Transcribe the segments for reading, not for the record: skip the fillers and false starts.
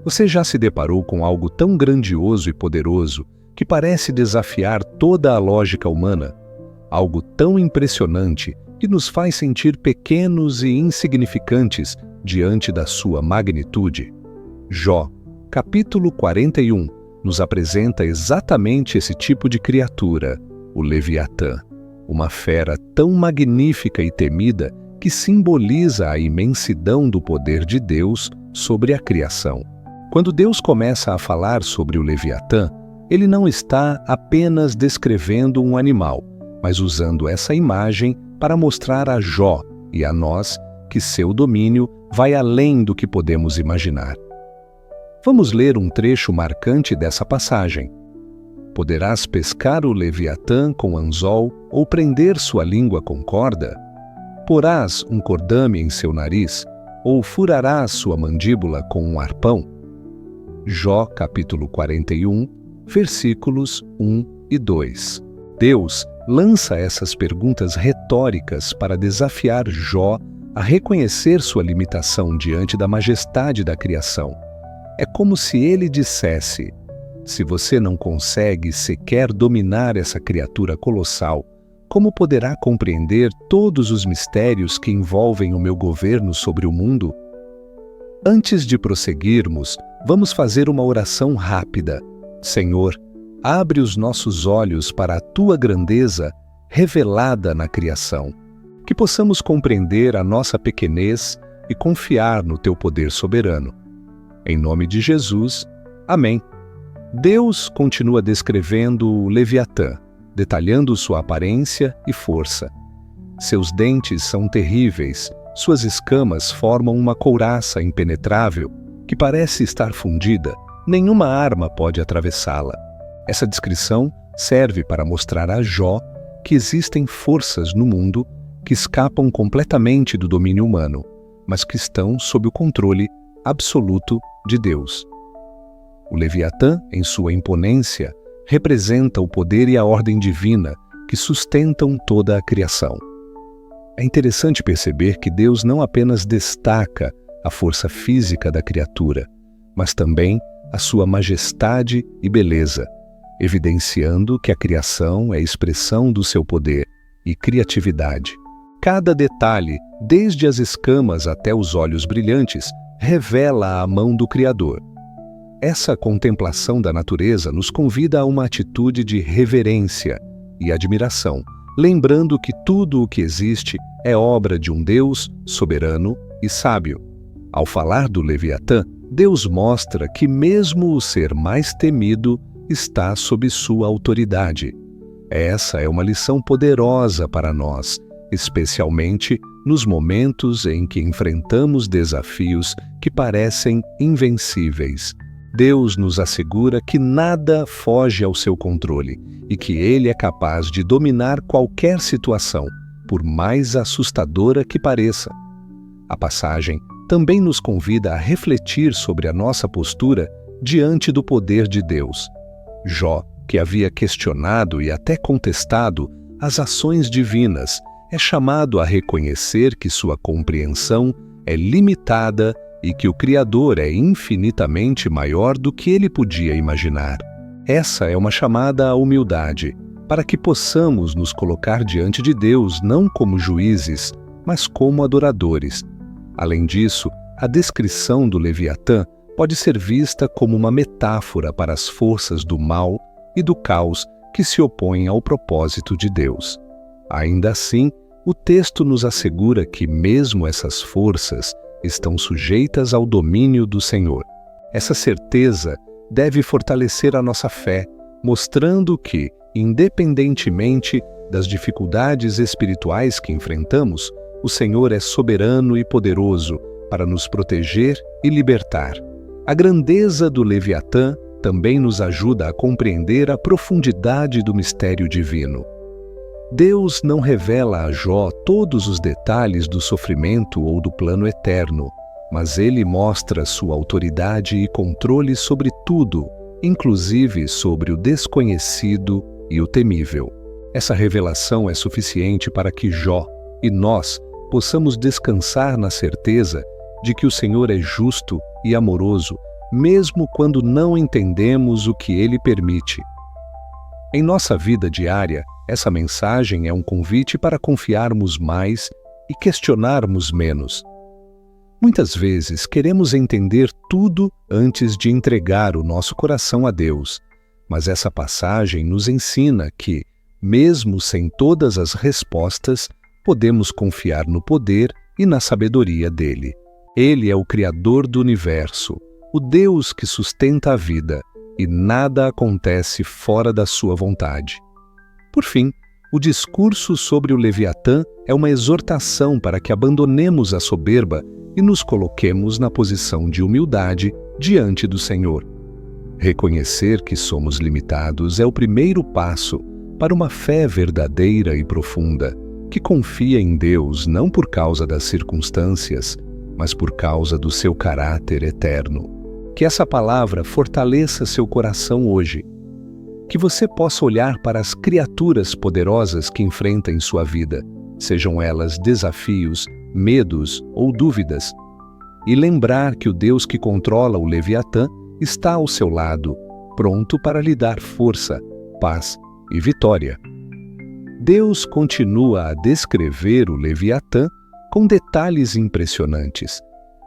Você já se deparou com algo tão grandioso e poderoso que parece desafiar toda a lógica humana? Algo tão impressionante que nos faz sentir pequenos e insignificantes diante da sua magnitude? Jó, capítulo 41, nos apresenta exatamente esse tipo de criatura, o Leviatã, uma fera tão magnífica e temida que simboliza a imensidão do poder de Deus sobre a criação. Quando Deus começa a falar sobre o Leviatã, ele não está apenas descrevendo um animal, mas usando essa imagem para mostrar a Jó e a nós que seu domínio vai além do que podemos imaginar. Vamos ler um trecho marcante dessa passagem. Poderás pescar o Leviatã com anzol ou prender sua língua com corda? Porás um cordame em seu nariz ou furarás sua mandíbula com um arpão? Jó, capítulo 41, versículos 1 e 2. Deus lança essas perguntas retóricas para desafiar Jó a reconhecer sua limitação diante da majestade da criação. É como se ele dissesse: se você não consegue sequer dominar essa criatura colossal, como poderá compreender todos os mistérios que envolvem o meu governo sobre o mundo? Antes de prosseguirmos, vamos fazer uma oração rápida. Senhor, abre os nossos olhos para a Tua grandeza revelada na criação, que possamos compreender a nossa pequenez e confiar no Teu poder soberano. Em nome de Jesus, amém. Deus continua descrevendo o Leviatã, detalhando sua aparência e força. Seus dentes são terríveis, suas escamas formam uma couraça impenetrável que parece estar fundida, nenhuma arma pode atravessá-la. Essa descrição serve para mostrar a Jó que existem forças no mundo que escapam completamente do domínio humano, mas que estão sob o controle absoluto de Deus. O Leviatã, em sua imponência, representa o poder e a ordem divina que sustentam toda a criação. É interessante perceber que Deus não apenas destaca a força física da criatura, mas também a sua majestade e beleza, evidenciando que a criação é expressão do seu poder e criatividade. Cada detalhe, desde as escamas até os olhos brilhantes, revela a mão do Criador. Essa contemplação da natureza nos convida a uma atitude de reverência e admiração, lembrando que tudo o que existe é obra de um Deus soberano e sábio. Ao falar do Leviatã, Deus mostra que mesmo o ser mais temido está sob sua autoridade. Essa é uma lição poderosa para nós, especialmente nos momentos em que enfrentamos desafios que parecem invencíveis. Deus nos assegura que nada foge ao seu controle e que Ele é capaz de dominar qualquer situação, por mais assustadora que pareça. A passagem também nos convida a refletir sobre a nossa postura diante do poder de Deus. Jó, que havia questionado e até contestado as ações divinas, é chamado a reconhecer que sua compreensão é limitada e que o Criador é infinitamente maior do que ele podia imaginar. Essa é uma chamada à humildade, para que possamos nos colocar diante de Deus não como juízes, mas como adoradores. Além disso, a descrição do Leviatã pode ser vista como uma metáfora para as forças do mal e do caos que se opõem ao propósito de Deus. Ainda assim, o texto nos assegura que mesmo essas forças estão sujeitas ao domínio do Senhor. Essa certeza deve fortalecer a nossa fé, mostrando que, independentemente das dificuldades espirituais que enfrentamos, o Senhor é soberano e poderoso para nos proteger e libertar. A grandeza do Leviatã também nos ajuda a compreender a profundidade do mistério divino. Deus não revela a Jó todos os detalhes do sofrimento ou do plano eterno, mas ele mostra sua autoridade e controle sobre tudo, inclusive sobre o desconhecido e o temível. Essa revelação é suficiente para que Jó e nós possamos descansar na certeza de que o Senhor é justo e amoroso, mesmo quando não entendemos o que ele permite. Em nossa vida diária, essa mensagem é um convite para confiarmos mais e questionarmos menos. Muitas vezes queremos entender tudo antes de entregar o nosso coração a Deus, mas essa passagem nos ensina que, mesmo sem todas as respostas, podemos confiar no poder e na sabedoria dele. Ele é o Criador do universo, o Deus que sustenta a vida, e nada acontece fora da sua vontade. Por fim, o discurso sobre o Leviatã é uma exortação para que abandonemos a soberba e nos coloquemos na posição de humildade diante do Senhor. Reconhecer que somos limitados é o primeiro passo para uma fé verdadeira e profunda, que confia em Deus não por causa das circunstâncias, mas por causa do seu caráter eterno. Que essa palavra fortaleça seu coração hoje. Que você possa olhar para as criaturas poderosas que enfrenta em sua vida, sejam elas desafios, medos ou dúvidas, e lembrar que o Deus que controla o Leviatã está ao seu lado, pronto para lhe dar força, paz e vitória. Deus continua a descrever o Leviatã com detalhes impressionantes,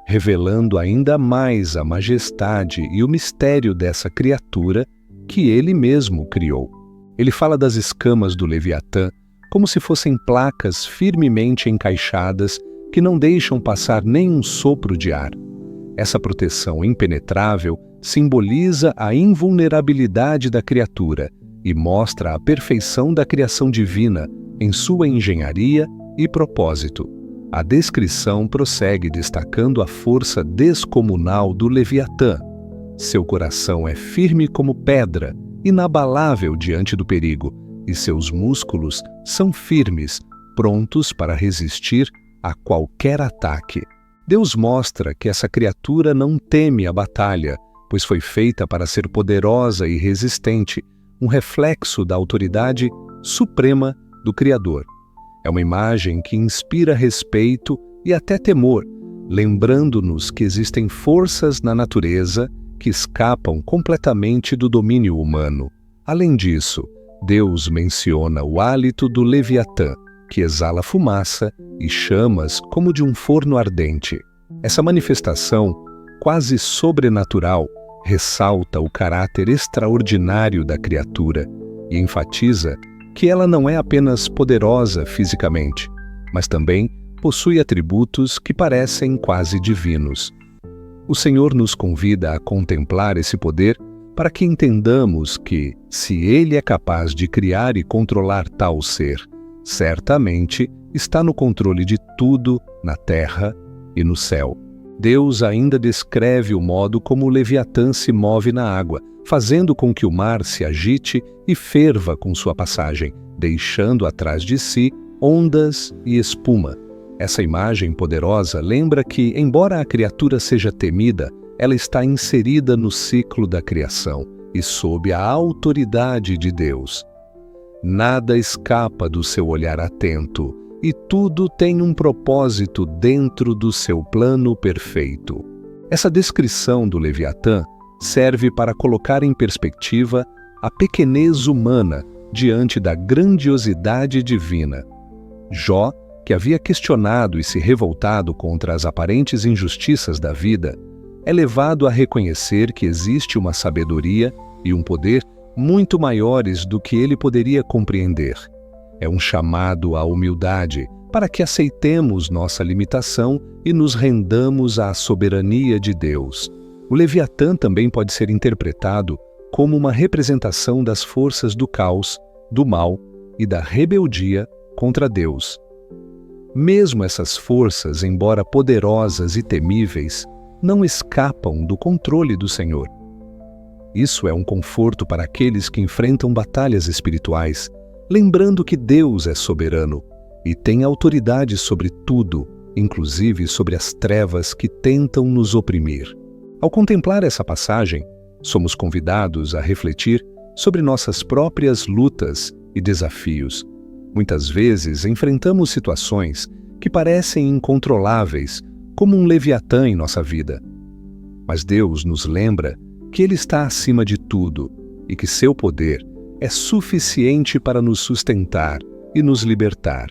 revelando ainda mais a majestade e o mistério dessa criatura que ele mesmo criou. Ele fala das escamas do Leviatã como se fossem placas firmemente encaixadas que não deixam passar nenhum sopro de ar. Essa proteção impenetrável simboliza a invulnerabilidade da criatura e mostra a perfeição da criação divina em sua engenharia e propósito. A descrição prossegue destacando a força descomunal do Leviatã. Seu coração é firme como pedra, inabalável diante do perigo, e seus músculos são firmes, prontos para resistir a qualquer ataque. Deus mostra que essa criatura não teme a batalha, pois foi feita para ser poderosa e resistente, um reflexo da autoridade suprema do Criador. É uma imagem que inspira respeito e até temor, lembrando-nos que existem forças na natureza que escapam completamente do domínio humano. Além disso, Deus menciona o hálito do Leviatã, que exala fumaça e chamas como de um forno ardente. Essa manifestação, quase sobrenatural, ressalta o caráter extraordinário da criatura e enfatiza que ela não é apenas poderosa fisicamente, mas também possui atributos que parecem quase divinos. O Senhor nos convida a contemplar esse poder para que entendamos que, se Ele é capaz de criar e controlar tal ser, certamente está no controle de tudo na terra e no céu. Deus ainda descreve o modo como o Leviatã se move na água, fazendo com que o mar se agite e ferva com sua passagem, deixando atrás de si ondas e espuma. Essa imagem poderosa lembra que, embora a criatura seja temida, ela está inserida no ciclo da criação e sob a autoridade de Deus. Nada escapa do seu olhar atento, e tudo tem um propósito dentro do seu plano perfeito. Essa descrição do Leviatã serve para colocar em perspectiva a pequenez humana diante da grandiosidade divina. Jó, que havia questionado e se revoltado contra as aparentes injustiças da vida, é levado a reconhecer que existe uma sabedoria e um poder muito maiores do que ele poderia compreender. É um chamado à humildade para que aceitemos nossa limitação e nos rendamos à soberania de Deus. O Leviatã também pode ser interpretado como uma representação das forças do caos, do mal e da rebeldia contra Deus. Mesmo essas forças, embora poderosas e temíveis, não escapam do controle do Senhor. Isso é um conforto para aqueles que enfrentam batalhas espirituais, lembrando que Deus é soberano e tem autoridade sobre tudo, inclusive sobre as trevas que tentam nos oprimir. Ao contemplar essa passagem, somos convidados a refletir sobre nossas próprias lutas e desafios. Muitas vezes enfrentamos situações que parecem incontroláveis, como um Leviatã em nossa vida. Mas Deus nos lembra que Ele está acima de tudo e que seu poder é suficiente para nos sustentar e nos libertar.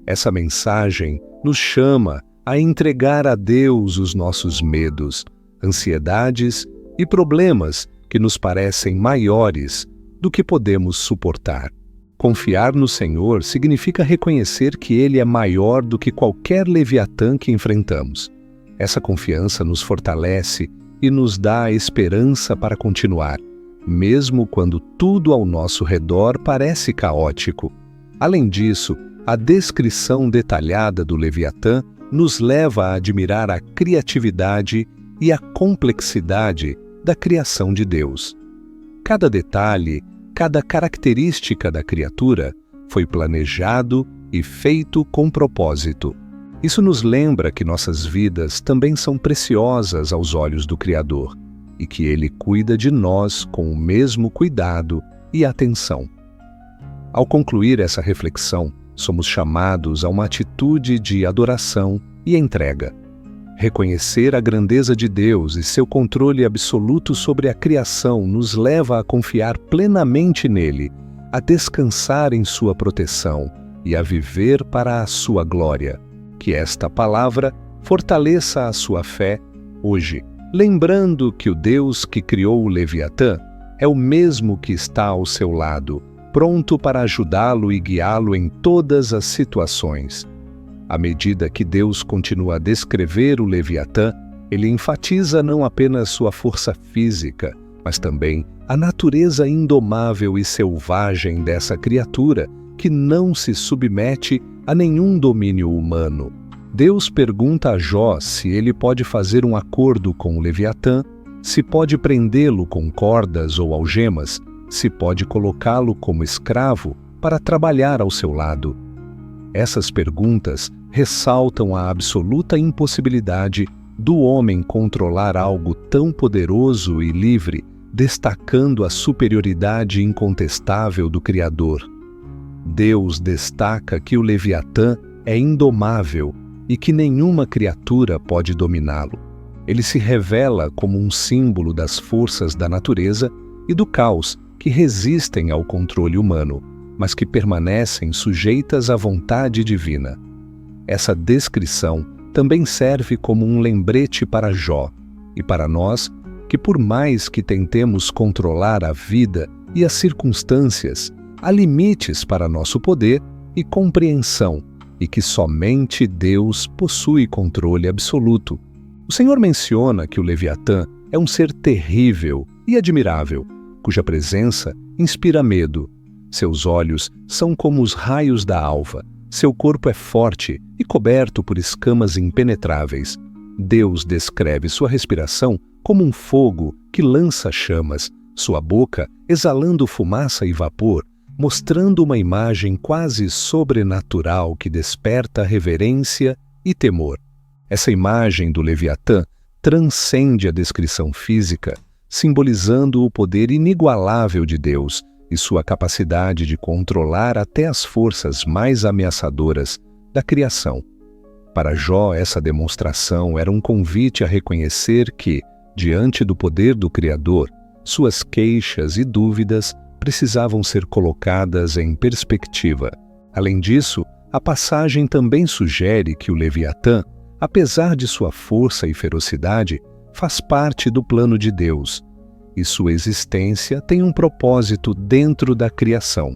Essa mensagem nos chama a entregar a Deus os nossos medos, ansiedades e problemas que nos parecem maiores do que podemos suportar. Confiar no Senhor significa reconhecer que Ele é maior do que qualquer leviatã que enfrentamos. Essa confiança nos fortalece e nos dá a esperança para continuar, mesmo quando tudo ao nosso redor parece caótico. Além disso, a descrição detalhada do Leviatã nos leva a admirar a criatividade e a complexidade da criação de Deus. Cada detalhe, cada característica da criatura foi planejado e feito com propósito. Isso nos lembra que nossas vidas também são preciosas aos olhos do Criador e que Ele cuida de nós com o mesmo cuidado e atenção. Ao concluir essa reflexão, somos chamados a uma atitude de adoração e entrega. Reconhecer a grandeza de Deus e seu controle absoluto sobre a criação nos leva a confiar plenamente nele, a descansar em sua proteção e a viver para a sua glória. Que esta palavra fortaleça a sua fé hoje, lembrando que o Deus que criou o Leviatã é o mesmo que está ao seu lado, pronto para ajudá-lo e guiá-lo em todas as situações. À medida que Deus continua a descrever o Leviatã, ele enfatiza não apenas sua força física, mas também a natureza indomável e selvagem dessa criatura que não se submete a nenhum domínio humano. Deus pergunta a Jó se ele pode fazer um acordo com o Leviatã, se pode prendê-lo com cordas ou algemas, se pode colocá-lo como escravo para trabalhar ao seu lado. Essas perguntas ressaltam a absoluta impossibilidade do homem controlar algo tão poderoso e livre, destacando a superioridade incontestável do Criador. Deus destaca que o Leviatã é indomável e que nenhuma criatura pode dominá-lo. Ele se revela como um símbolo das forças da natureza e do caos que resistem ao controle humano, mas que permanecem sujeitas à vontade divina. Essa descrição também serve como um lembrete para Jó e para nós que, por mais que tentemos controlar a vida e as circunstâncias, há limites para nosso poder e compreensão e que somente Deus possui controle absoluto. O Senhor menciona que o Leviatã é um ser terrível e admirável, cuja presença inspira medo. Seus olhos são como os raios da alva, seu corpo é forte e coberto por escamas impenetráveis. Deus descreve sua respiração como um fogo que lança chamas, sua boca exalando fumaça e vapor, mostrando uma imagem quase sobrenatural que desperta reverência e temor. Essa imagem do Leviatã transcende a descrição física, simbolizando o poder inigualável de Deus e sua capacidade de controlar até as forças mais ameaçadoras da criação. Para Jó, essa demonstração era um convite a reconhecer que, diante do poder do Criador, suas queixas e dúvidas precisavam ser colocadas em perspectiva. Além disso, a passagem também sugere que o Leviatã, apesar de sua força e ferocidade, faz parte do plano de Deus, e sua existência tem um propósito dentro da criação.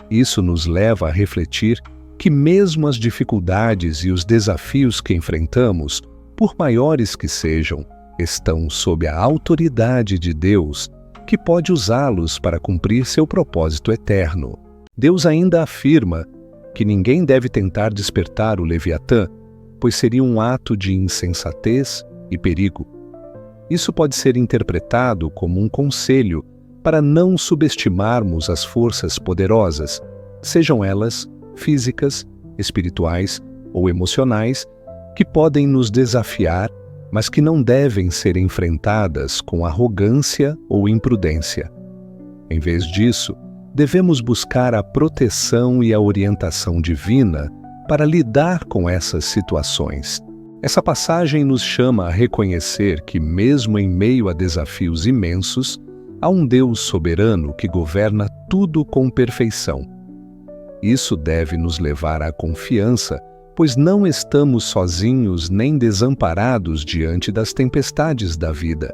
Isso nos leva a refletir que mesmo as dificuldades e os desafios que enfrentamos, por maiores que sejam, estão sob a autoridade de Deus, que pode usá-los para cumprir seu propósito eterno. Deus ainda afirma que ninguém deve tentar despertar o Leviatã, pois seria um ato de insensatez e perigo. Isso pode ser interpretado como um conselho para não subestimarmos as forças poderosas, sejam elas físicas, espirituais ou emocionais, que podem nos desafiar, mas que não devem ser enfrentadas com arrogância ou imprudência. Em vez disso, devemos buscar a proteção e a orientação divina para lidar com essas situações. Essa passagem nos chama a reconhecer que, mesmo em meio a desafios imensos, há um Deus soberano que governa tudo com perfeição. Isso deve nos levar à confiança, pois não estamos sozinhos nem desamparados diante das tempestades da vida.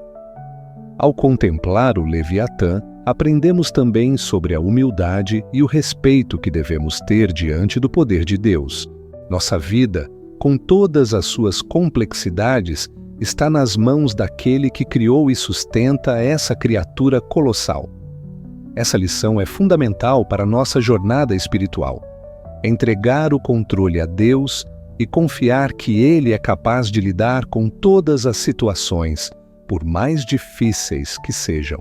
Ao contemplar o Leviatã, aprendemos também sobre a humildade e o respeito que devemos ter diante do poder de Deus. Nossa vida, com todas as suas complexidades, está nas mãos daquele que criou e sustenta essa criatura colossal. Essa lição é fundamental para a nossa jornada espiritual. Entregar o controle a Deus e confiar que Ele é capaz de lidar com todas as situações, por mais difíceis que sejam.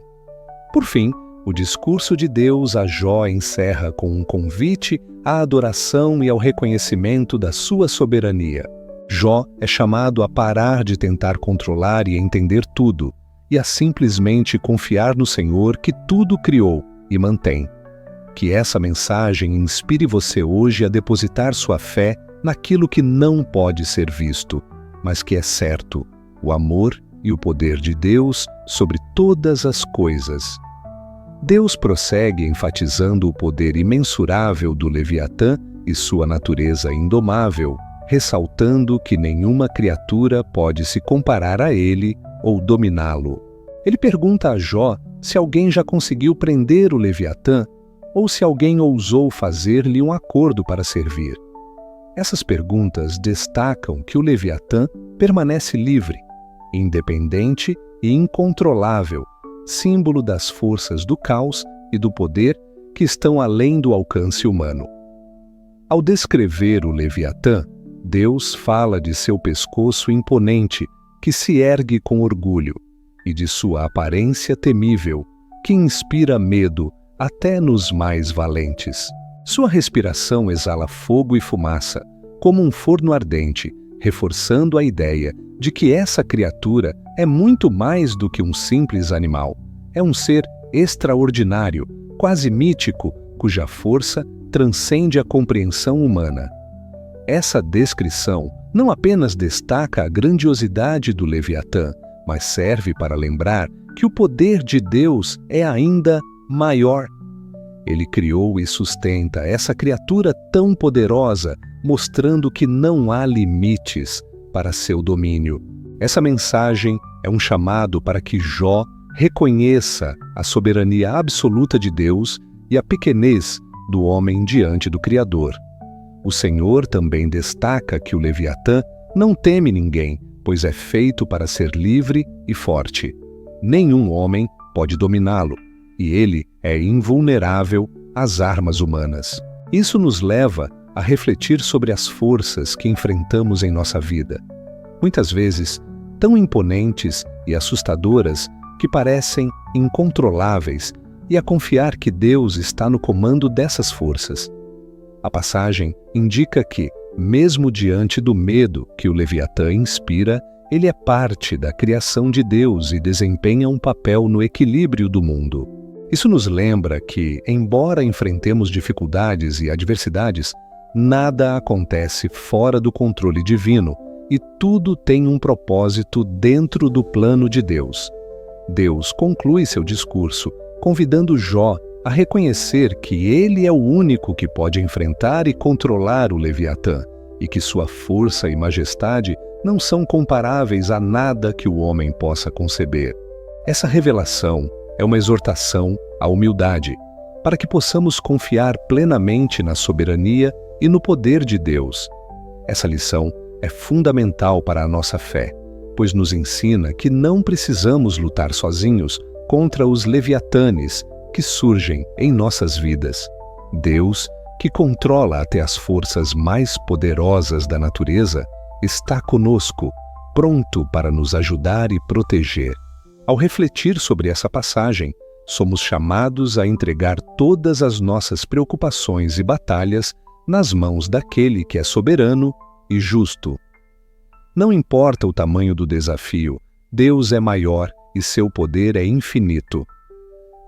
Por fim, o discurso de Deus a Jó encerra com um convite à adoração e ao reconhecimento da sua soberania. Jó é chamado a parar de tentar controlar e entender tudo, e a simplesmente confiar no Senhor que tudo criou e mantém. Que essa mensagem inspire você hoje a depositar sua fé naquilo que não pode ser visto, mas que é certo, o amor e o poder de Deus sobre todas as coisas. Deus prossegue enfatizando o poder imensurável do Leviatã e sua natureza indomável, ressaltando que nenhuma criatura pode se comparar a ele ou dominá-lo. Ele pergunta a Jó se alguém já conseguiu prender o Leviatã ou se alguém ousou fazer-lhe um acordo para servir. Essas perguntas destacam que o Leviatã permanece livre, independente e incontrolável, símbolo das forças do caos e do poder que estão além do alcance humano. Ao descrever o Leviatã, Deus fala de seu pescoço imponente, que se ergue com orgulho, e de sua aparência temível, que inspira medo até nos mais valentes. Sua respiração exala fogo e fumaça, como um forno ardente, reforçando a ideia de que essa criatura é muito mais do que um simples animal. É um ser extraordinário, quase mítico, cuja força transcende a compreensão humana. Essa descrição não apenas destaca a grandiosidade do Leviatã, mas serve para lembrar que o poder de Deus é ainda maior. Ele criou e sustenta essa criatura tão poderosa, mostrando que não há limites para seu domínio. Essa mensagem é um chamado para que Jó reconheça a soberania absoluta de Deus e a pequenez do homem diante do Criador. O Senhor também destaca que o Leviatã não teme ninguém, pois é feito para ser livre e forte. Nenhum homem pode dominá-lo, e ele é invulnerável às armas humanas. Isso nos leva a refletir sobre as forças que enfrentamos em nossa vida. Muitas vezes, tão imponentes e assustadoras que parecem incontroláveis, e a confiar que Deus está no comando dessas forças. A passagem indica que, mesmo diante do medo que o Leviatã inspira, ele é parte da criação de Deus e desempenha um papel no equilíbrio do mundo. Isso nos lembra que, embora enfrentemos dificuldades e adversidades, nada acontece fora do controle divino e tudo tem um propósito dentro do plano de Deus. Deus conclui seu discurso convidando Jó a reconhecer que ele é o único que pode enfrentar e controlar o Leviatã e que sua força e majestade não são comparáveis a nada que o homem possa conceber. Essa revelação é uma exortação à humildade, para que possamos confiar plenamente na soberania e no poder de Deus. Essa lição é fundamental para a nossa fé, pois nos ensina que não precisamos lutar sozinhos contra os leviatanes que surgem em nossas vidas. Deus, que controla até as forças mais poderosas da natureza, está conosco, pronto para nos ajudar e proteger. Ao refletir sobre essa passagem, somos chamados a entregar todas as nossas preocupações e batalhas nas mãos daquele que é soberano e justo. Não importa o tamanho do desafio, Deus é maior e seu poder é infinito.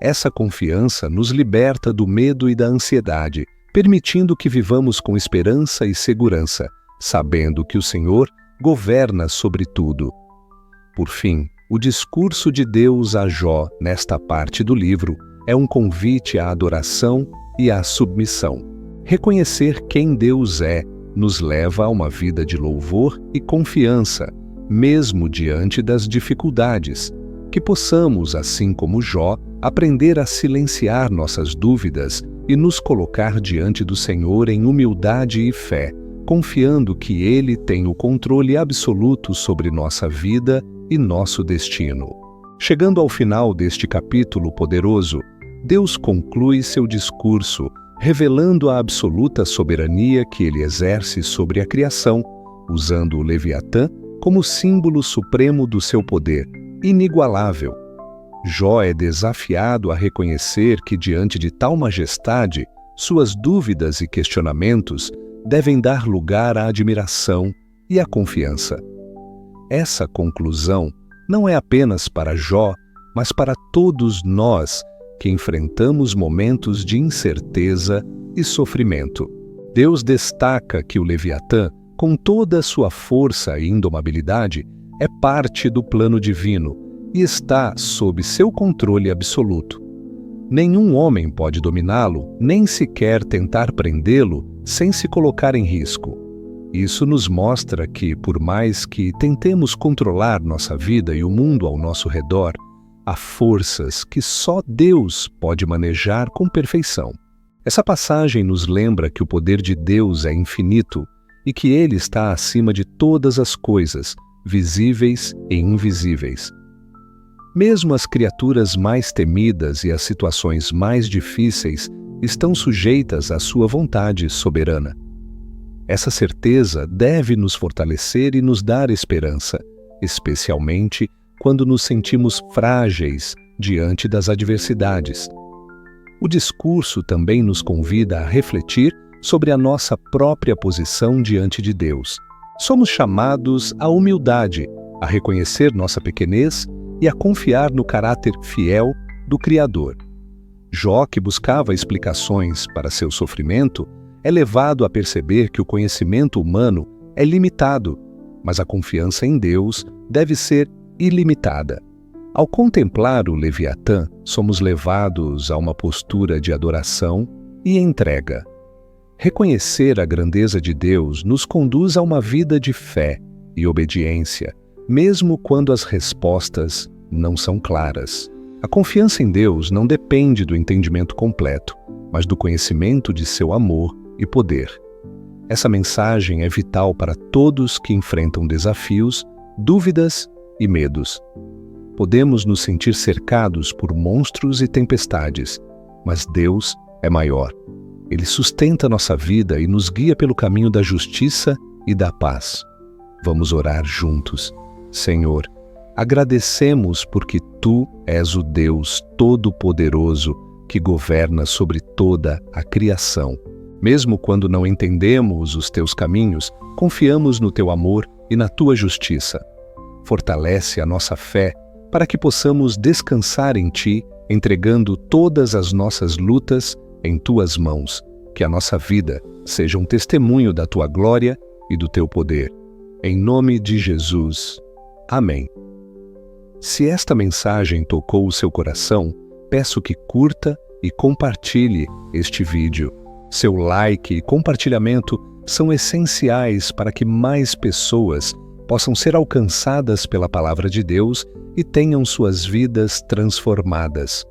Essa confiança nos liberta do medo e da ansiedade, permitindo que vivamos com esperança e segurança, sabendo que o Senhor governa sobre tudo. Por fim, o discurso de Deus a Jó, nesta parte do livro, é um convite à adoração e à submissão. Reconhecer quem Deus é nos leva a uma vida de louvor e confiança, mesmo diante das dificuldades. Que possamos, assim como Jó, aprender a silenciar nossas dúvidas e nos colocar diante do Senhor em humildade e fé, confiando que Ele tem o controle absoluto sobre nossa vida e nosso destino. Chegando ao final deste capítulo poderoso, Deus conclui seu discurso, revelando a absoluta soberania que Ele exerce sobre a criação, usando o Leviatã como símbolo supremo do seu poder, inigualável. Jó é desafiado a reconhecer que, diante de tal majestade, suas dúvidas e questionamentos devem dar lugar à admiração e à confiança. Essa conclusão não é apenas para Jó, mas para todos nós que enfrentamos momentos de incerteza e sofrimento. Deus destaca que o Leviatã, com toda a sua força e indomabilidade, é parte do plano divino e está sob seu controle absoluto. Nenhum homem pode dominá-lo, nem sequer tentar prendê-lo sem se colocar em risco. Isso nos mostra que, por mais que tentemos controlar nossa vida e o mundo ao nosso redor, há forças que só Deus pode manejar com perfeição. Essa passagem nos lembra que o poder de Deus é infinito e que Ele está acima de todas as coisas, visíveis e invisíveis. Mesmo as criaturas mais temidas e as situações mais difíceis estão sujeitas à sua vontade soberana. Essa certeza deve nos fortalecer e nos dar esperança, especialmente quando nos sentimos frágeis diante das adversidades. O discurso também nos convida a refletir sobre a nossa própria posição diante de Deus. Somos chamados à humildade, a reconhecer nossa pequenez e a confiar no caráter fiel do Criador. Jó, que buscava explicações para seu sofrimento, é levado a perceber que o conhecimento humano é limitado, mas a confiança em Deus deve ser ilimitada. Ao contemplar o Leviatã, somos levados a uma postura de adoração e entrega. Reconhecer a grandeza de Deus nos conduz a uma vida de fé e obediência, mesmo quando as respostas não são claras. A confiança em Deus não depende do entendimento completo, mas do conhecimento de seu amor e poder. Essa mensagem é vital para todos que enfrentam desafios, dúvidas e medos. Podemos nos sentir cercados por monstros e tempestades, mas Deus é maior. Ele sustenta nossa vida e nos guia pelo caminho da justiça e da paz. Vamos orar juntos. Senhor, agradecemos porque Tu és o Deus Todo-Poderoso que governa sobre toda a criação. Mesmo quando não entendemos os Teus caminhos, confiamos no Teu amor e na Tua justiça. Fortalece a nossa fé para que possamos descansar em Ti, entregando todas as nossas lutas em Tuas mãos. Que a nossa vida seja um testemunho da Tua glória e do Teu poder. Em nome de Jesus. Amém. Se esta mensagem tocou o seu coração, peço que curta e compartilhe este vídeo. Seu like e compartilhamento são essenciais para que mais pessoas possam ser alcançadas pela palavra de Deus e tenham suas vidas transformadas.